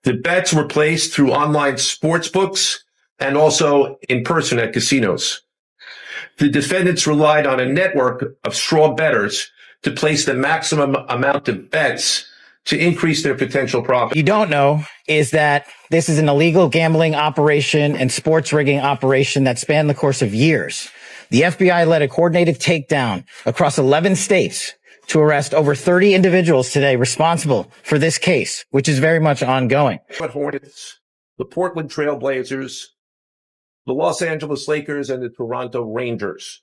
The bets were placed through online sports books and also in person at casinos. The defendants relied on a network of straw bettors to place the maximum amount of bets to increase their potential profit. What you don't know is that this is an illegal gambling operation and sports rigging operation that spanned the course of years. The FBI led a coordinated takedown across 11 states to arrest over 30 individuals today responsible for this case, which is very much ongoing. Hornets, the Portland Trail Blazers, the Los Angeles Lakers, and the Toronto Rangers.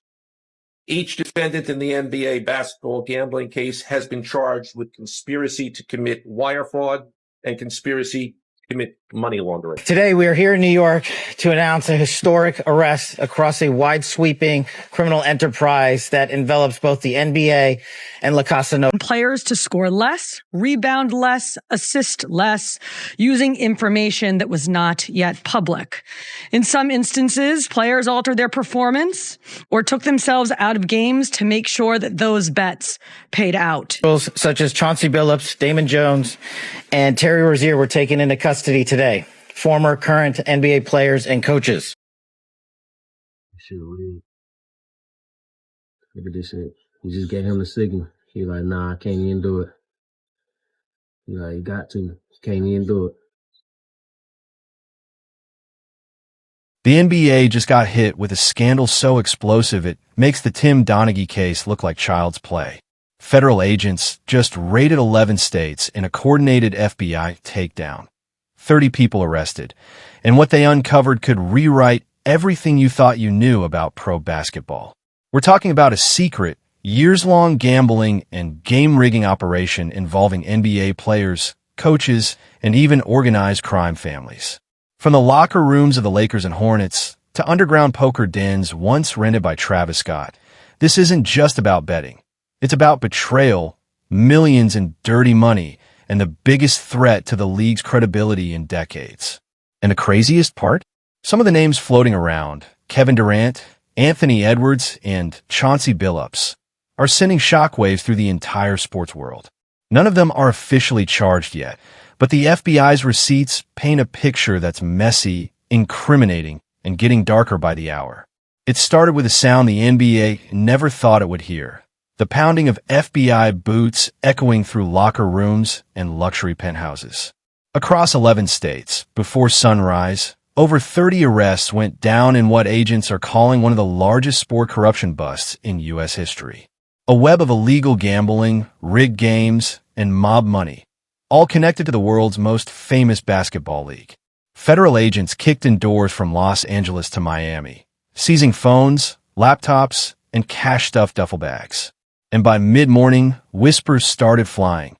Each defendant in the NBA basketball gambling case has been charged with conspiracy to commit wire fraud and conspiracy to commit money laundering. Today, we are here in New York to announce a historic arrest across a wide-sweeping criminal enterprise that envelops both the NBA and La Casa Nostra. Players to score less, rebound less, assist less, using information that was not yet public. In some instances, players altered their performance or took themselves out of games to make sure that those bets paid out. Such as Chauncey Billups, Damon Jones, and Terry Rozier were taken into custody today. Former, current NBA players and coaches. Look at this shit. You just gave him the signal. He like, nah, I can't even do it. He like, you got to. Can't even do it. The NBA just got hit with a scandal so explosive it makes the Tim Donaghy case look like child's play. Federal agents just raided 11 states in a coordinated FBI takedown. 30 people arrested, and what they uncovered could rewrite everything you thought you knew about pro basketball. We're talking about a secret, years-long gambling and game-rigging operation involving NBA players, coaches, and even organized crime families. From the locker rooms of the Lakers and Hornets to underground poker dens once rented by Travis Scott, this isn't just about betting. It's about betrayal, millions in dirty money, and the biggest threat to the league's credibility in decades. And the craziest part? Some of the names floating around, Kevin Durant, Anthony Edwards, and Chauncey Billups, are sending shockwaves through the entire sports world. None of them are officially charged yet, but the FBI's receipts paint a picture that's messy, incriminating, and getting darker by the hour. It started with a sound the NBA never thought it would hear. The pounding of FBI boots echoing through locker rooms and luxury penthouses. Across 11 states, before sunrise, over 30 arrests went down in what agents are calling one of the largest sport corruption busts in U.S. history. A web of illegal gambling, rigged games, and mob money, all connected to the world's most famous basketball league. Federal agents kicked in doors from Los Angeles to Miami, seizing phones, laptops, and cash-stuffed duffel bags. And by mid-morning, whispers started flying.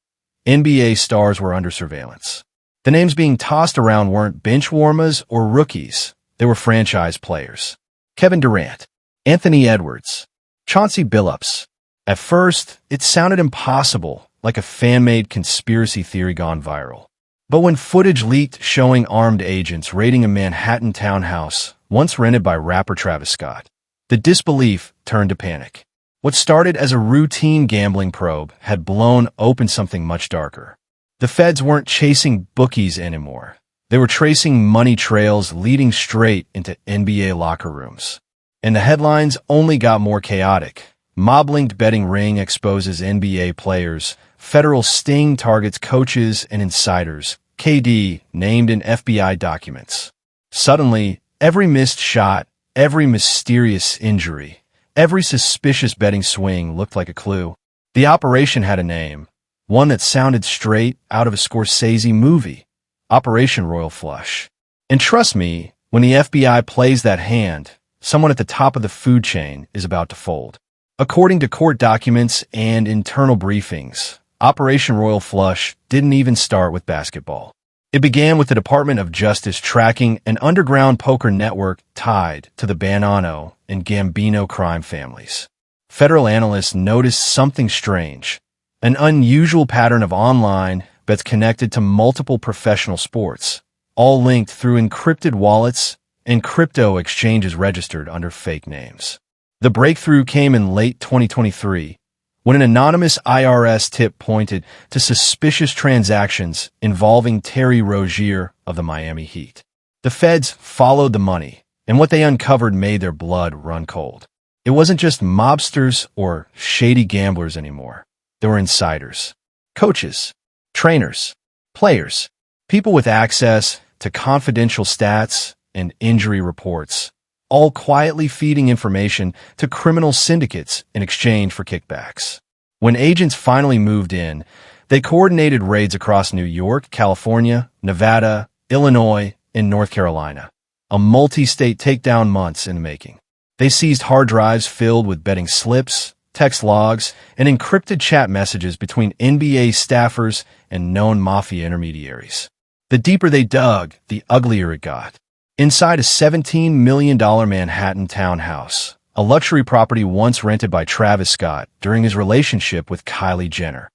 NBA stars were under surveillance. The names being tossed around weren't bench warmers or rookies. They were franchise players. Kevin Durant, Anthony Edwards, Chauncey Billups. At first, it sounded impossible, like a fan-made conspiracy theory gone viral. But when footage leaked showing armed agents raiding a Manhattan townhouse once rented by rapper Travis Scott, the disbelief turned to panic. What started as a routine gambling probe had blown open something much darker. The feds weren't chasing bookies anymore. They were tracing money trails leading straight into NBA locker rooms. And the headlines only got more chaotic. Mob-linked betting ring exposes NBA players. Federal sting targets coaches and insiders. KD named in FBI documents. Suddenly, every missed shot, every mysterious injury, every suspicious betting swing looked like a clue. The operation had a name, one that sounded straight out of a Scorsese movie, Operation Royal Flush. And trust me, when the FBI plays that hand, someone at the top of the food chain is about to fold. According to court documents and internal briefings, Operation Royal Flush didn't even start with basketball. It began with the Department of Justice tracking an underground poker network tied to the Bonanno and Gambino crime families. Federal analysts noticed something strange, an unusual pattern of online bets connected to multiple professional sports, all linked through encrypted wallets and crypto exchanges registered under fake names. The breakthrough came in late 2023, when an anonymous IRS tip pointed to suspicious transactions involving Terry Rozier of the Miami Heat. The feds followed the money, and what they uncovered made their blood run cold. It wasn't just mobsters or shady gamblers anymore. There were insiders, coaches, trainers, players, people with access to confidential stats and injury reports, all quietly feeding information to criminal syndicates in exchange for kickbacks. When agents finally moved in, they coordinated raids across New York, California, Nevada, Illinois, and North Carolina, a multi-state takedown months in the making. They seized hard drives filled with betting slips, text logs, and encrypted chat messages between NBA staffers and known mafia intermediaries. The deeper they dug, the uglier it got. Inside a $17 million Manhattan townhouse, a luxury property once rented by Travis Scott during his relationship with Kylie Jenner,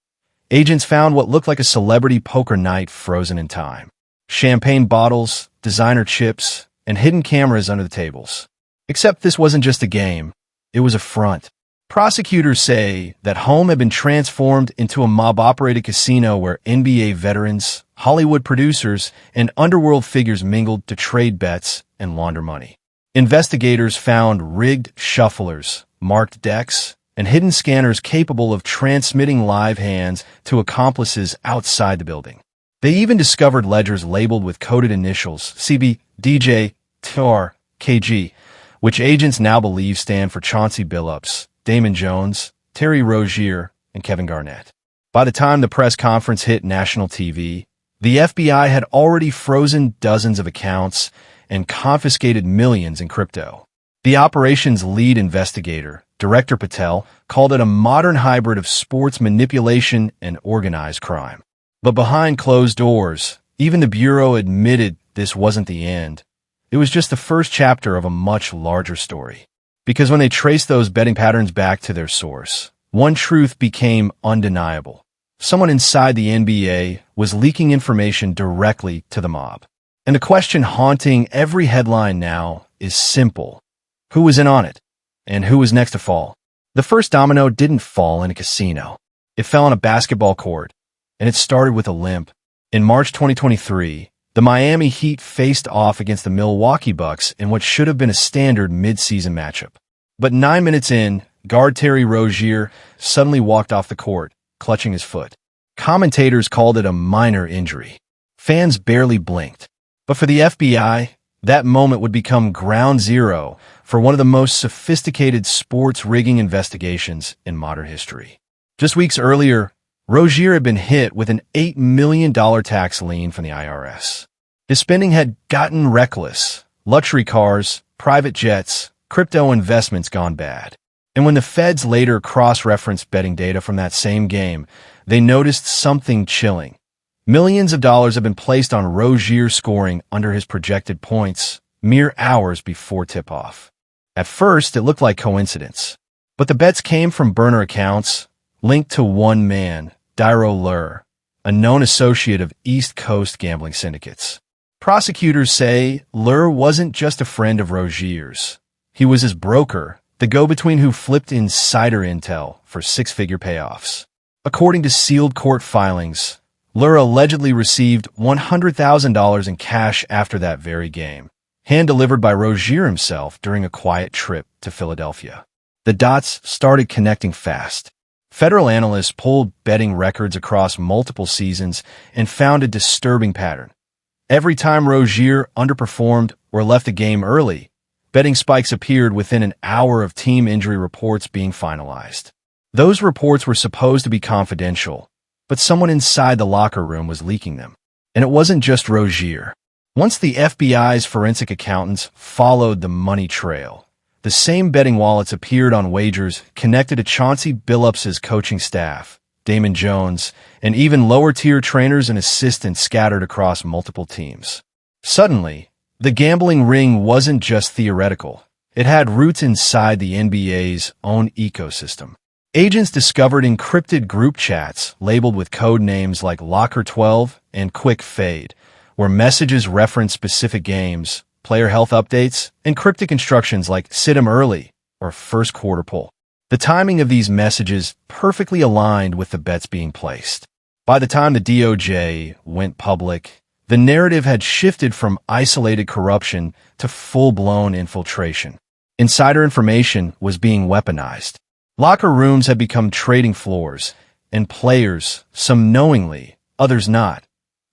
agents found what looked like a celebrity poker night frozen in time. Champagne bottles, designer chips, and hidden cameras under the tables. Except this wasn't just a game, it was a front. Prosecutors say that home had been transformed into a mob-operated casino where NBA veterans, Hollywood producers, and underworld figures mingled to trade bets and launder money. Investigators found rigged shufflers, marked decks, and hidden scanners capable of transmitting live hands to accomplices outside the building. They even discovered ledgers labeled with coded initials CB, DJ, TR, KG, which agents now believe stand for Chauncey Billups, Damon Jones, Terry Rozier, and Kevin Garnett. By the time the press conference hit national TV, the FBI had already frozen dozens of accounts and confiscated millions in crypto. The operation's lead investigator, Director Patel, called it a modern hybrid of sports manipulation and organized crime. But behind closed doors, even the Bureau admitted this wasn't the end. It was just the first chapter of a much larger story. Because when they traced those betting patterns back to their source, one truth became undeniable. Someone inside the NBA was leaking information directly to the mob. And the question haunting every headline now is simple. Who was in on it? And who was next to fall? The first domino didn't fall in a casino. It fell on a basketball court, and it started with a limp. In March 2023, the Miami Heat faced off against the Milwaukee Bucks in what should have been a standard mid-season matchup. But 9 minutes in, guard Terry Rozier suddenly walked off the court, clutching his foot. Commentators called it a minor injury. Fans barely blinked. But for the FBI, that moment would become ground zero for one of the most sophisticated sports rigging investigations in modern history. Just weeks earlier, Rozier had been hit with an $8 million tax lien from the IRS. His spending had gotten reckless. Luxury cars, private jets, crypto investments gone bad. And when the feds later cross-referenced betting data from that same game, they noticed something chilling. Millions of dollars have been placed on Rozier scoring under his projected points mere hours before tip-off. At first, it looked like coincidence. But the bets came from burner accounts linked to one man, Dairo Lur, a known associate of East Coast gambling syndicates. Prosecutors say Lur wasn't just a friend of Rozier's. He was his broker, the go-between who flipped insider intel for six-figure payoffs. According to sealed court filings, Lur allegedly received $100,000 in cash after that very game, hand-delivered by Rozier himself during a quiet trip to Philadelphia. The dots started connecting fast. Federal analysts pulled betting records across multiple seasons and found a disturbing pattern. Every time Rozier underperformed or left a game early, betting spikes appeared within an hour of team injury reports being finalized. Those reports were supposed to be confidential, but someone inside the locker room was leaking them. And it wasn't just Rozier. Once the FBI's forensic accountants followed the money trail, the same betting wallets appeared on wagers connected to Chauncey Billups' coaching staff, Damon Jones, and even lower-tier trainers and assistants scattered across multiple teams. Suddenly, the gambling ring wasn't just theoretical. It had roots inside the NBA's own ecosystem. Agents discovered encrypted group chats labeled with code names like Locker 12 and Quick Fade, where messages referenced specific games, player health updates, and cryptic instructions like sit 'em early or first quarter pull. The timing of these messages perfectly aligned with the bets being placed. By the time the DOJ went public, the narrative had shifted from isolated corruption to full-blown infiltration. Insider information was being weaponized. Locker rooms had become trading floors, and players, some knowingly, others not,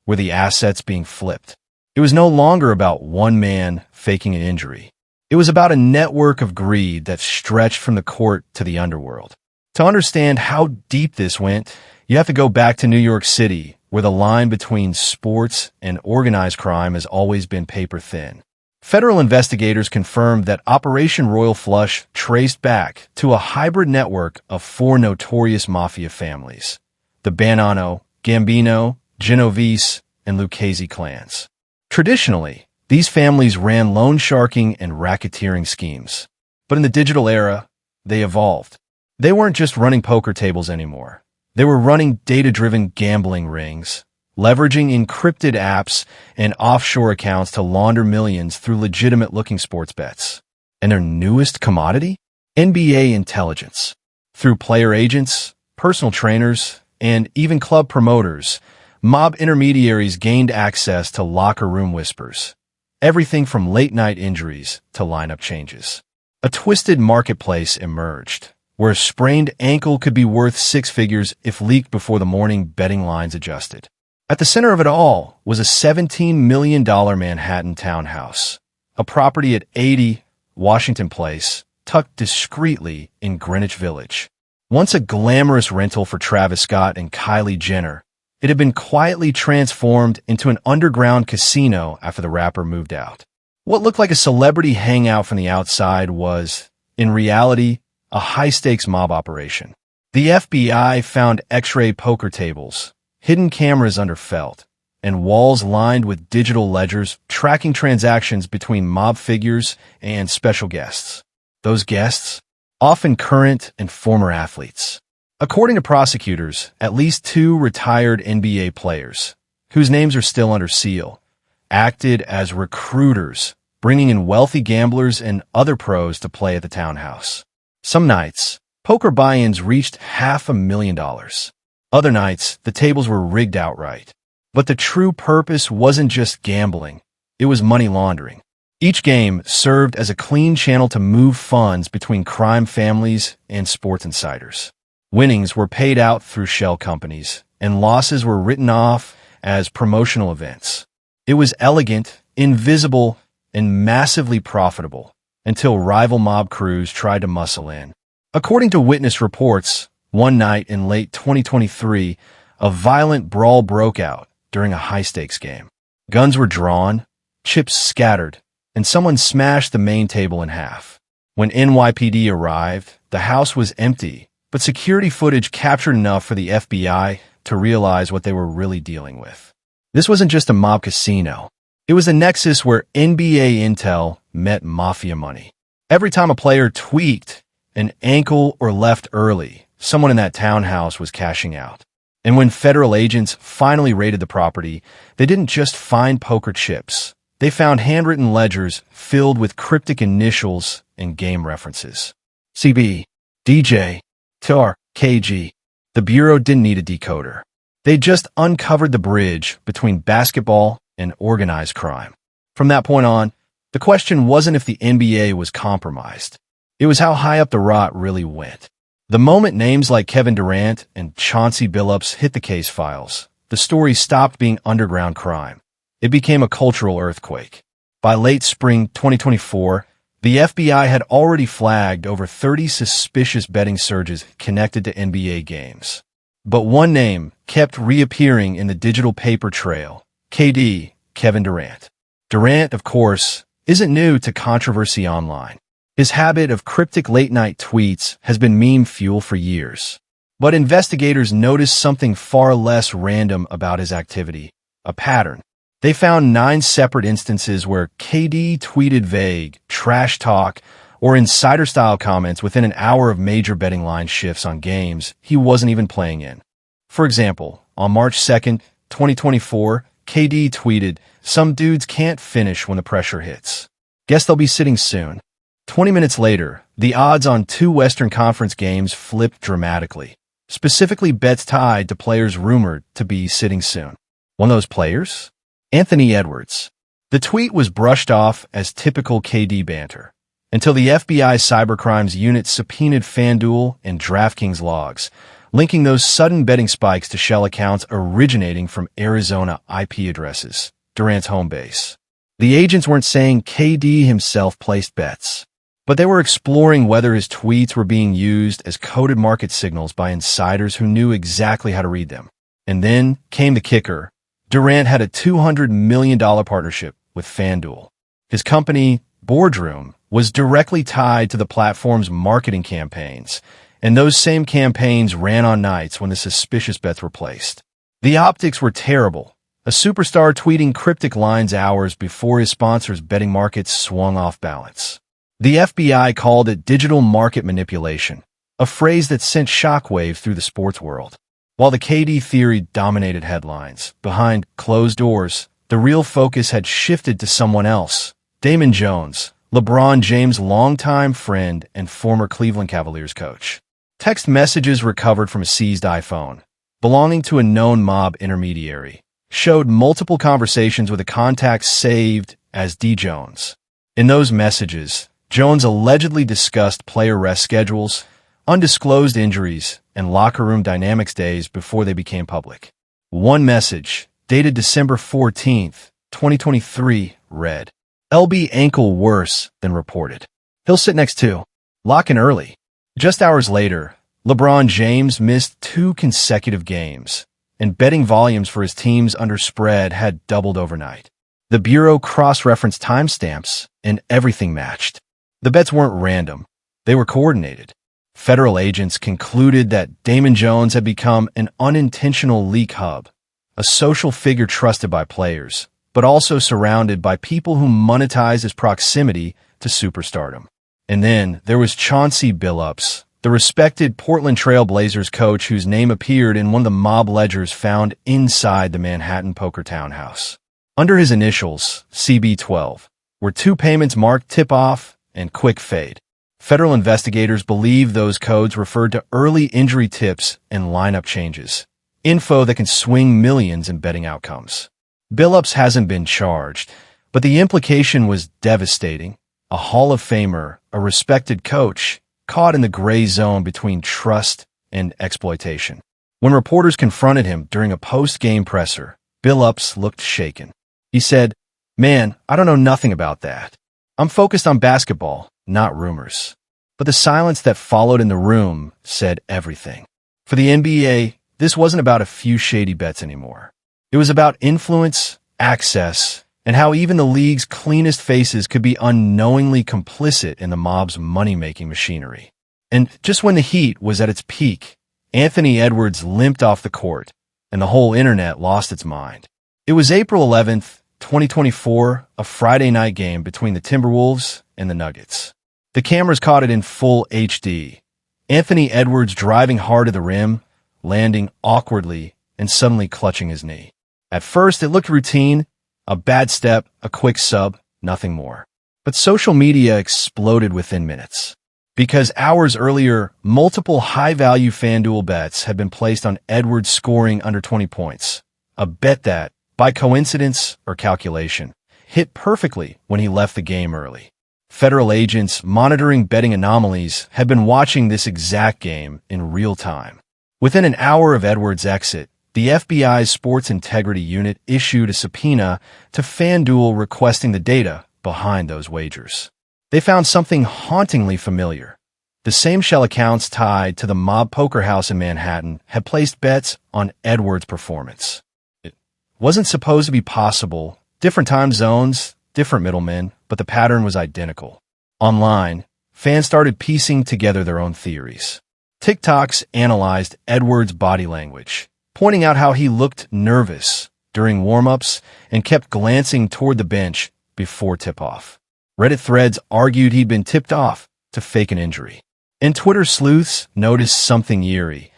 were the assets being flipped. It was no longer about one man faking an injury. It was about a network of greed that stretched from the court to the underworld. To understand how deep this went, you have to go back to New York City, where the line between sports and organized crime has always been paper thin. Federal investigators confirmed that Operation Royal Flush traced back to a hybrid network of 4 notorious mafia families: the Bonanno, Gambino, Genovese, and Lucchese clans. Traditionally, these families ran loan sharking and racketeering schemes. But in the digital era, they evolved. They weren't just running poker tables anymore. They were running data-driven gambling rings, leveraging encrypted apps and offshore accounts to launder millions through legitimate-looking sports bets. And their newest commodity? NBA intelligence. Through player agents, personal trainers, and even club promoters, mob intermediaries gained access to locker room whispers. Everything from late-night injuries to lineup changes. A twisted marketplace emerged, where a sprained ankle could be worth 6 figures if leaked before the morning betting lines adjusted. At the center of it all was a $17 million Manhattan townhouse, a property at 80 Washington Place, tucked discreetly in Greenwich Village. Once a glamorous rental for Travis Scott and Kylie Jenner, it had been quietly transformed into an underground casino after the rapper moved out. What looked like a celebrity hangout from the outside was, in reality, a high-stakes mob operation. The FBI found X-ray poker tables, hidden cameras under felt, and walls lined with digital ledgers tracking transactions between mob figures and special guests. Those guests, often current and former athletes. According to prosecutors, at least 2 retired NBA players, whose names are still under seal, acted as recruiters, bringing in wealthy gamblers and other pros to play at the townhouse. Some nights, poker buy-ins reached $500,000. Other nights, the tables were rigged outright. But the true purpose wasn't just gambling, it was money laundering. Each game served as a clean channel to move funds between crime families and sports insiders. Winnings were paid out through shell companies, and losses were written off as promotional events. It was elegant, invisible, and massively profitable until rival mob crews tried to muscle in. According to witness reports, one night in late 2023, a violent brawl broke out during a high-stakes game. Guns were drawn, chips scattered, and someone smashed the main table in half. When NYPD arrived, the house was empty, but security footage captured enough for the FBI to realize what they were really dealing with. This wasn't just a mob casino. It was a nexus where NBA intel met mafia money. Every time a player tweaked an ankle or left early, someone in that townhouse was cashing out. And when federal agents finally raided the property, they didn't just find poker chips. They found handwritten ledgers filled with cryptic initials and game references. CB, DJ, TR, KG. The Bureau didn't need a decoder. They just uncovered the bridge between basketball and organized crime. From that point on, the question wasn't if the NBA was compromised. It was how high up the rot really went. The moment names like Kevin Durant and Chauncey Billups hit the case files, the story stopped being underground crime. It became a cultural earthquake. By late spring 2024, the FBI had already flagged over 30 suspicious betting surges connected to NBA games. But one name kept reappearing in the digital paper trail: KD, Kevin Durant. Durant, of course, isn't new to controversy online. His habit of cryptic late-night tweets has been meme fuel for years. But investigators noticed something far less random about his activity: a pattern. They found 9 separate instances where KD tweeted vague, trash talk, or insider-style comments within an hour of major betting line shifts on games he wasn't even playing in. For example, on March 2nd, 2024, KD tweeted, "Some dudes can't finish when the pressure hits. Guess they'll be sitting soon." 20 minutes later, the odds on 2 Western Conference games flipped dramatically, specifically bets tied to players rumored to be sitting soon. One of those players? Anthony Edwards. The tweet was brushed off as typical KD banter, until the FBI Cybercrimes Unit subpoenaed FanDuel and DraftKings logs, linking those sudden betting spikes to shell accounts originating from Arizona IP addresses, Durant's home base. The agents weren't saying KD himself placed bets, but they were exploring whether his tweets were being used as coded market signals by insiders who knew exactly how to read them. And then came the kicker. Durant had a $200 million partnership with FanDuel. His company, Boardroom, was directly tied to the platform's marketing campaigns, and those same campaigns ran on nights when the suspicious bets were placed. The optics were terrible. A superstar tweeting cryptic lines hours before his sponsor's betting markets swung off balance. The FBI called it digital market manipulation, a phrase that sent shockwaves through the sports world. While the KD theory dominated headlines, behind closed doors, the real focus had shifted to someone else. Damon Jones, LeBron James' longtime friend and former Cleveland Cavaliers coach. Text messages recovered from a seized iPhone, belonging to a known mob intermediary, showed multiple conversations with a contact saved as D. Jones. In those messages, Jones allegedly discussed player rest schedules, undisclosed injuries, and locker room dynamics days before they became public. One message, dated December 14th, 2023, read, "LB ankle worse than reported. He'll sit next to. Lock in early." Just hours later, LeBron James missed 2 consecutive games, and betting volumes for his teams under spread had doubled overnight. The Bureau cross-referenced timestamps, and everything matched. The bets weren't random. They were coordinated. Federal agents concluded that Damon Jones had become an unintentional leak hub, a social figure trusted by players, but also surrounded by people who monetized his proximity to superstardom. And then there was Chauncey Billups, the respected Portland Trail Blazers coach whose name appeared in one of the mob ledgers found inside the Manhattan poker townhouse. Under his initials, CB12, were 2 payments marked tip-off and quick fade. Federal investigators believe those codes referred to early injury tips and lineup changes, info that can swing millions in betting outcomes. Billups hasn't been charged, but the implication was devastating. A Hall of Famer, a respected coach, caught in the gray zone between trust and exploitation. When reporters confronted him during a post-game presser, Billups looked shaken. He said, "Man, I don't know nothing about that. I'm focused on basketball, not rumors." But the silence that followed in the room said everything. For the NBA, this wasn't about a few shady bets anymore. It was about influence, access, and how even the league's cleanest faces could be unknowingly complicit in the mob's money-making machinery. And just when the heat was at its peak, Anthony Edwards limped off the court, and the whole internet lost its mind. It was April 11th, 2024, a Friday night game between the Timberwolves and the Nuggets. The cameras caught it in full HD. Anthony Edwards driving hard to the rim, landing awkwardly, and suddenly clutching his knee. At first, it looked routine, a bad step, a quick sub, nothing more. But social media exploded within minutes. Because hours earlier, multiple high-value FanDuel bets had been placed on Edwards scoring under 20 points. A bet that, by coincidence or calculation, hit perfectly when he left the game early. Federal agents monitoring betting anomalies had been watching this exact game in real time. Within an hour of Edwards' exit, the FBI's Sports Integrity Unit issued a subpoena to FanDuel requesting the data behind those wagers. They found something hauntingly familiar. The same shell accounts tied to the mob poker house in Manhattan had placed bets on Edwards' performance. It wasn't supposed to be possible. Different time zones, different middlemen, but the pattern was identical. Online, fans started piecing together their own theories. TikToks analyzed Edwards' body language, pointing out how he looked nervous during warm-ups and kept glancing toward the bench before tip-off. Reddit threads argued he'd been tipped off to fake an injury. And Twitter sleuths noticed something eerie.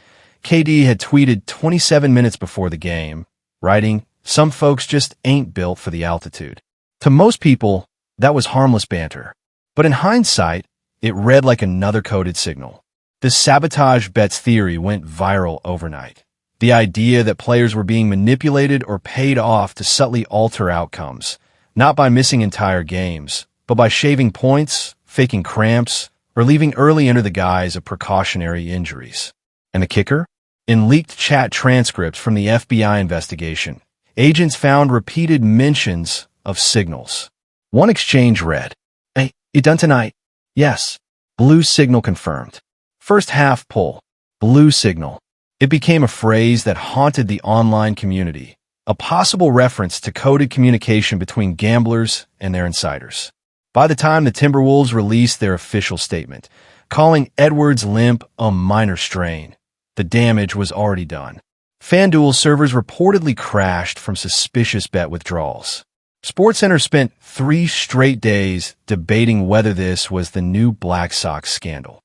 KD had tweeted 27 minutes before the game, writing, "Some folks just ain't built for the altitude." To most people, that was harmless banter. But in hindsight, it read like another coded signal. The sabotage bets theory went viral overnight. The idea that players were being manipulated or paid off to subtly alter outcomes, not by missing entire games, but by shaving points, faking cramps, or leaving early under the guise of precautionary injuries. And the kicker? In leaked chat transcripts from the FBI investigation, agents found repeated mentions of signals. One exchange read, "Hey, you done tonight?" "Yes." "Blue signal confirmed." "First half pull." "Blue signal." It became a phrase that haunted the online community, a possible reference to coded communication between gamblers and their insiders. By the time the Timberwolves released their official statement, calling Edwards' limp a minor strain, the damage was already done. FanDuel servers reportedly crashed from suspicious bet withdrawals. SportsCenter spent 3 straight days debating whether this was the new Black Sox scandal.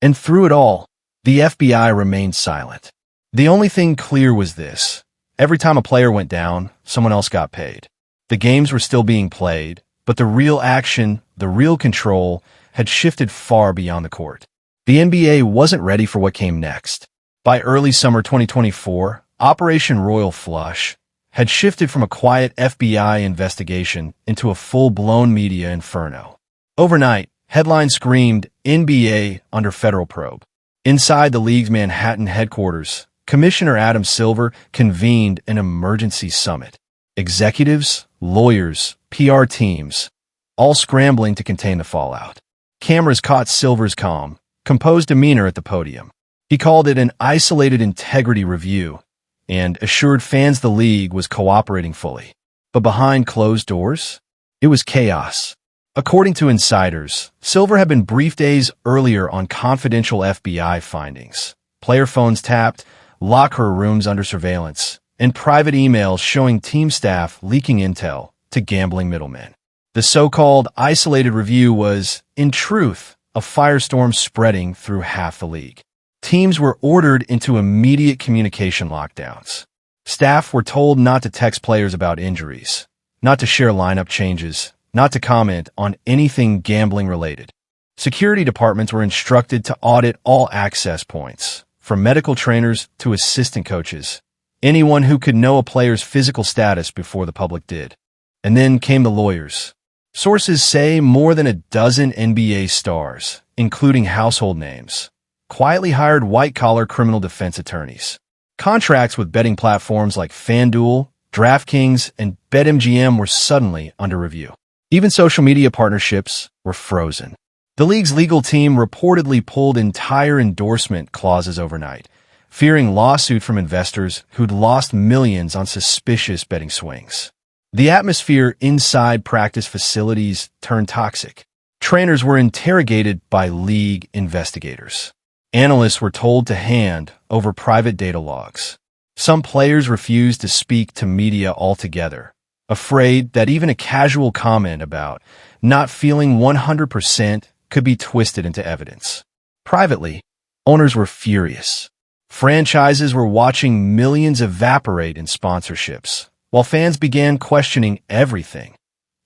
And through it all, the FBI remained silent. The only thing clear was this: every time a player went down, someone else got paid. The games were still being played, but the real action, the real control, had shifted far beyond the court. The NBA wasn't ready for what came next. By early summer 2024, Operation Royal Flush had shifted from a quiet FBI investigation into a full-blown media inferno. Overnight, headlines screamed NBA under federal probe. Inside the league's Manhattan headquarters, Commissioner Adam Silver convened an emergency summit. Executives, lawyers, PR teams, all scrambling to contain the fallout. Cameras caught Silver's calm, composed demeanor at the podium. He called it an isolated integrity review and assured fans the league was cooperating fully. But behind closed doors, it was chaos. According to insiders, Silver had been briefed days earlier on confidential FBI findings. Player phones tapped, locker rooms under surveillance, and private emails showing team staff leaking intel to gambling middlemen. The so-called isolated review was, in truth, a firestorm spreading through half the league. Teams were ordered into immediate communication lockdowns. Staff were told not to text players about injuries, not to share lineup changes, not to comment on anything gambling related. Security departments were instructed to audit all access points, from medical trainers to assistant coaches, anyone who could know a player's physical status before the public did. And then came the lawyers. Sources say more than a dozen NBA stars, including household names, quietly hired white-collar criminal defense attorneys. Contracts with betting platforms like FanDuel, DraftKings, and BetMGM were suddenly under review. Even social media partnerships were frozen. The league's legal team reportedly pulled entire endorsement clauses overnight, fearing lawsuit from investors who'd lost millions on suspicious betting swings. The atmosphere inside practice facilities turned toxic. Trainers were interrogated by league investigators. Analysts were told to hand over private data logs. Some players refused to speak to media altogether, afraid that even a casual comment about not feeling 100% could be twisted into evidence. Privately, owners were furious. Franchises were watching millions evaporate in sponsorships, while fans began questioning everything.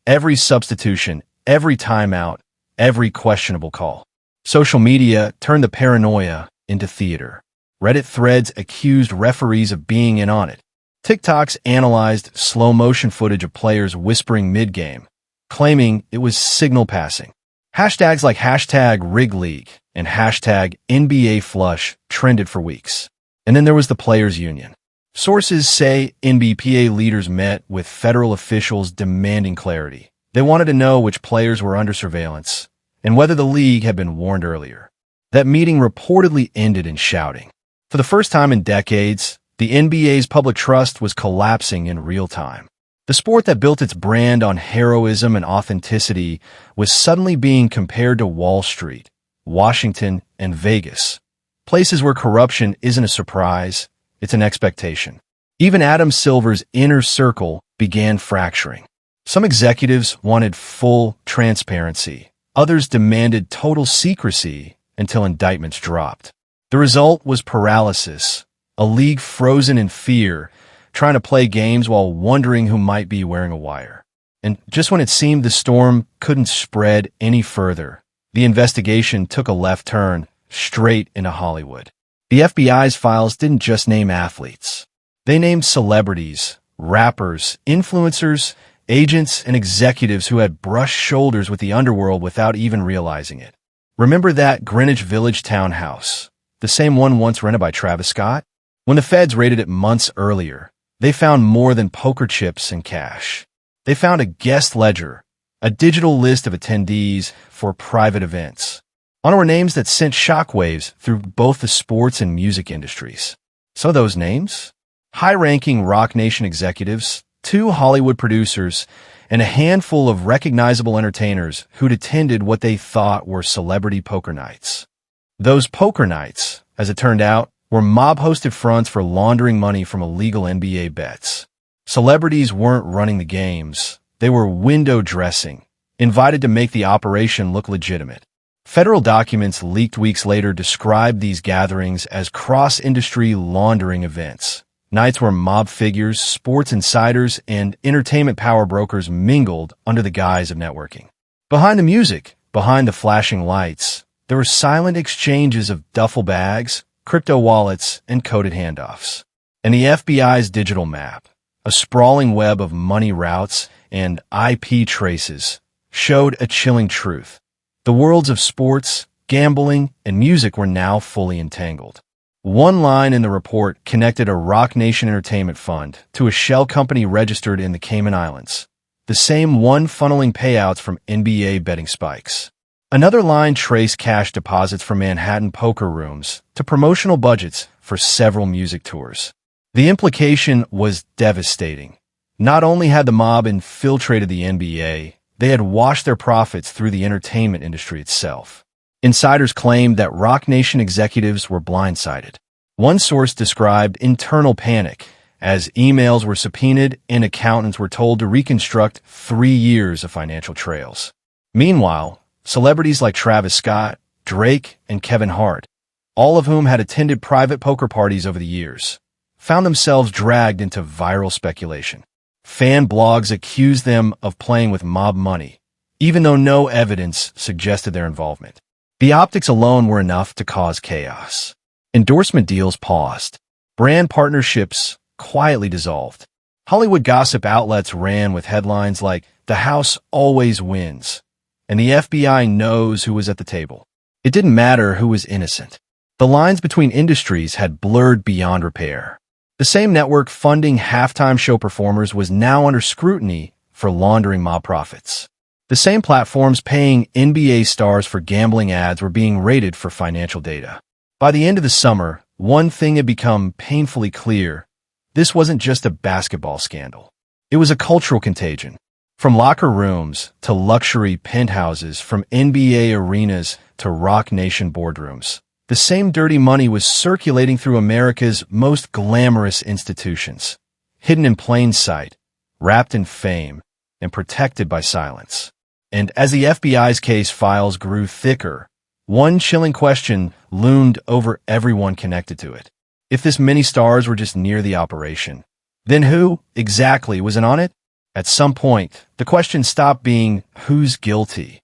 Every substitution, every timeout, every questionable call. Social media turned the paranoia into theater. Reddit threads accused referees of being in on it. TikToks analyzed slow-motion footage of players whispering mid-game, claiming it was signal passing. Hashtags like #RigLeague and #NBA trended for weeks. And then there was the Players Union. Sources say NBPA leaders met with federal officials demanding clarity. They wanted to know which players were under surveillance and whether the league had been warned earlier. That meeting reportedly ended in shouting. For the first time in decades, the NBA's public trust was collapsing in real time. The sport that built its brand on heroism and authenticity was suddenly being compared to Wall Street, Washington, and Vegas, places where corruption isn't a surprise, it's an expectation. Even Adam Silver's inner circle began fracturing. Some executives wanted full transparency. Others demanded total secrecy until indictments dropped. The result was paralysis, a league frozen in fear, trying to play games while wondering who might be wearing a wire. And just when it seemed the storm couldn't spread any further, the investigation took a left turn straight into Hollywood. The FBI's files didn't just name athletes. They named celebrities, rappers, influencers, agents, and executives who had brushed shoulders with the underworld without even realizing it. Remember that Greenwich Village townhouse, the same one once rented by Travis Scott? When the feds raided it months earlier, they found more than poker chips and cash. They found a guest ledger, a digital list of attendees for private events. On were names that sent shockwaves through both the sports and music industries. So those names? High-ranking Rock Nation executives, 2 Hollywood producers, and a handful of recognizable entertainers who'd attended what they thought were celebrity poker nights. Those poker nights, as it turned out, were mob-hosted fronts for laundering money from illegal NBA bets. Celebrities weren't running the games. They were window dressing, invited to make the operation look legitimate. Federal documents leaked weeks later described these gatherings as cross-industry laundering events, nights where mob figures, sports insiders, and entertainment power brokers mingled under the guise of networking. Behind the music, behind the flashing lights, there were silent exchanges of duffel bags, crypto wallets, and coded handoffs. And the FBI's digital map, a sprawling web of money routes and IP traces, showed a chilling truth. The worlds of sports, gambling, and music were now fully entangled. One line in the report connected a Rock Nation entertainment fund to a shell company registered in the Cayman Islands, the same one funneling payouts from NBA betting spikes. Another line traced cash deposits from Manhattan poker rooms to promotional budgets for several music tours. The implication was devastating. Not only had the mob infiltrated the NBA, they had washed their profits through the entertainment industry itself. Insiders claimed that Rock Nation executives were blindsided. One source described internal panic as emails were subpoenaed and accountants were told to reconstruct 3 years of financial trails. Meanwhile, celebrities like Travis Scott, Drake, and Kevin Hart, all of whom had attended private poker parties over the years, found themselves dragged into viral speculation. Fan blogs accused them of playing with mob money, even though no evidence suggested their involvement. The optics alone were enough to cause chaos. Endorsement deals paused. Brand partnerships quietly dissolved. Hollywood gossip outlets ran with headlines like, "The House always wins," and the FBI knows who was at the table. It didn't matter who was innocent. The lines between industries had blurred beyond repair. The same network funding halftime show performers was now under scrutiny for laundering mob profits. The same platforms paying NBA stars for gambling ads were being raided for financial data. By the end of the summer, one thing had become painfully clear. This wasn't just a basketball scandal. It was a cultural contagion. From locker rooms to luxury penthouses, from NBA arenas to Rock Nation boardrooms, the same dirty money was circulating through America's most glamorous institutions, hidden in plain sight, wrapped in fame, and protected by silence. And as the FBI's case files grew thicker, one chilling question loomed over everyone connected to it. If this many stars were just near the operation, then who exactly was in on it? At some point, the question stopped being who's guilty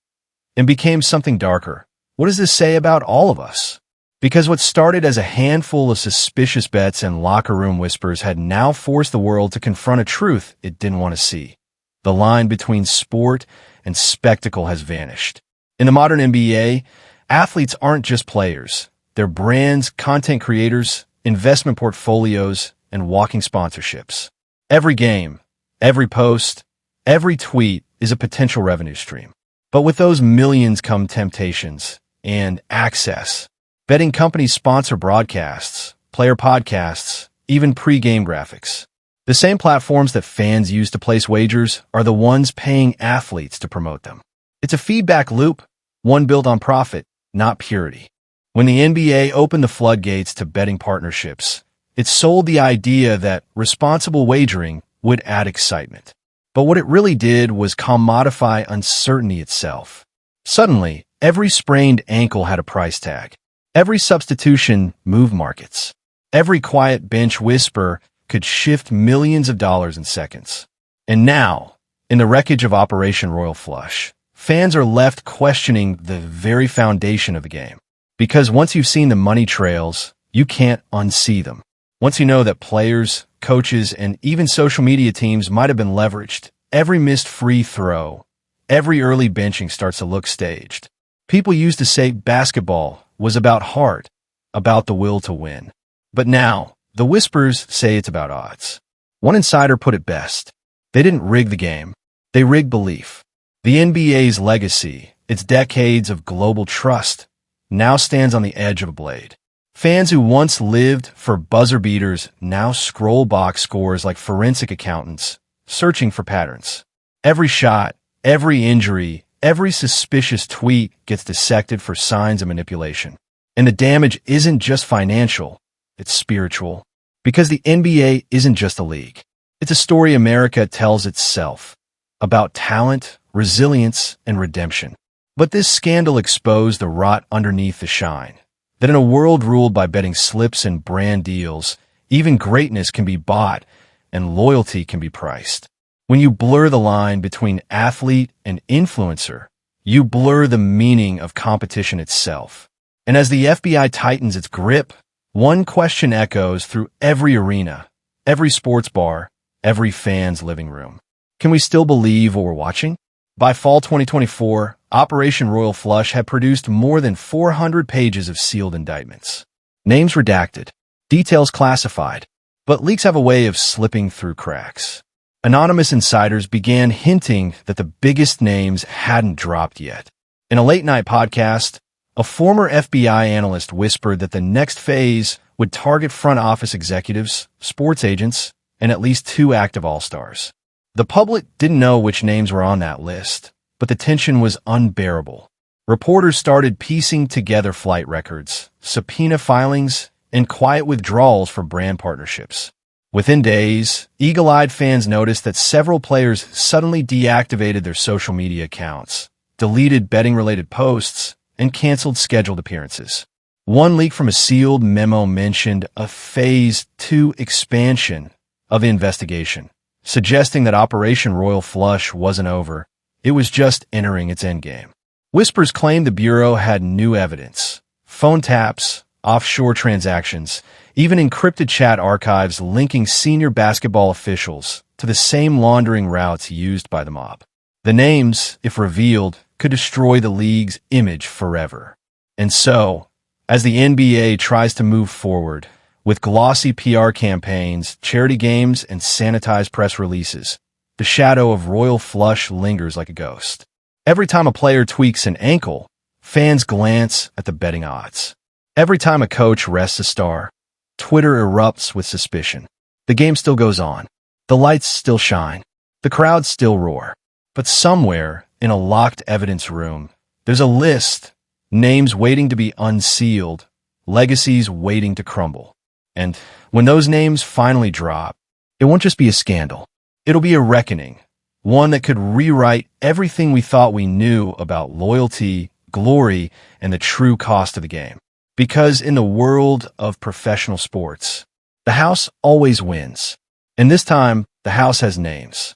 and became something darker. What does this say about all of us? Because what started as a handful of suspicious bets and locker room whispers had now forced the world to confront a truth it didn't want to see. The line between sport and spectacle has vanished. In the modern NBA, athletes aren't just players. They're brands, content creators, investment portfolios, and walking sponsorships. Every game, every post, every tweet is a potential revenue stream. But with those millions come temptations and access. Betting companies sponsor broadcasts, player podcasts, even pre-game graphics. The same platforms that fans use to place wagers are the ones paying athletes to promote them. It's a feedback loop, one built on profit, not purity. When the NBA opened the floodgates to betting partnerships, it sold the idea that responsible wagering would add excitement. But what it really did was commodify uncertainty itself. Suddenly, every sprained ankle had a price tag. Every substitution moved markets. Every quiet bench whisper could shift millions of dollars in seconds. And now, In the wreckage of Operation Royal Flush, fans are left questioning the very foundation of the game. Because once you've seen the money trails, you can't unsee them. Once you know that players, coaches, and even social media teams might have been leveraged, every missed free throw, every early benching starts to look staged. People used to say basketball was about heart, about the will to win. But now, the whispers say it's about odds. One insider put it best. They didn't rig the game. They rigged belief. The NBA's legacy, its decades of global trust, now stands on the edge of a blade. Fans who once lived for buzzer beaters now scroll box scores like forensic accountants, searching for patterns. Every shot, every injury, every suspicious tweet gets dissected for signs of manipulation. And the damage isn't just financial, it's spiritual. Because the NBA isn't just a league. It's a story America tells itself about talent, resilience, and redemption. But this scandal exposed the rot underneath the shine. That in a world ruled by betting slips and brand deals, even greatness can be bought and loyalty can be priced. When you blur the line between athlete and influencer, you blur the meaning of competition itself. And as the FBI tightens its grip, one question echoes through every arena, every sports bar, every fan's living room. Can we still believe what we're watching? By fall 2024, Operation Royal Flush had produced more than 400 pages of sealed indictments. Names redacted, details classified, but leaks have a way of slipping through cracks. Anonymous insiders began hinting that the biggest names hadn't dropped yet. In a late-night podcast, a former FBI analyst whispered that the next phase would target front office executives, sports agents, and at least 2 active all-stars. The public didn't know which names were on that list, but the tension was unbearable. Reporters started piecing together flight records, subpoena filings, and quiet withdrawals for brand partnerships. Within days, eagle-eyed fans noticed that several players suddenly deactivated their social media accounts, deleted betting-related posts, and canceled scheduled appearances. One leak from a sealed memo mentioned a Phase 2 expansion of the investigation, suggesting that Operation Royal Flush wasn't over, it was just entering its endgame. Whispers claimed the Bureau had new evidence, phone taps, offshore transactions, even encrypted chat archives linking senior basketball officials to the same laundering routes used by the mob. The names, if revealed, could destroy the league's image forever. And so, as the NBA tries to move forward, with glossy PR campaigns, charity games, and sanitized press releases, the shadow of Royal Flush lingers like a ghost. Every time a player tweaks an ankle, fans glance at the betting odds. Every time a coach rests a star, Twitter erupts with suspicion. The game still goes on. The lights still shine. The crowds still roar. But somewhere, in a locked evidence room, there's a list, names waiting to be unsealed, legacies waiting to crumble. And when those names finally drop, it won't just be a scandal. It'll be a reckoning, one that could rewrite everything we thought we knew about loyalty, glory, and the true cost of the game. Because in the world of professional sports, the house always wins. And this time, the house has names.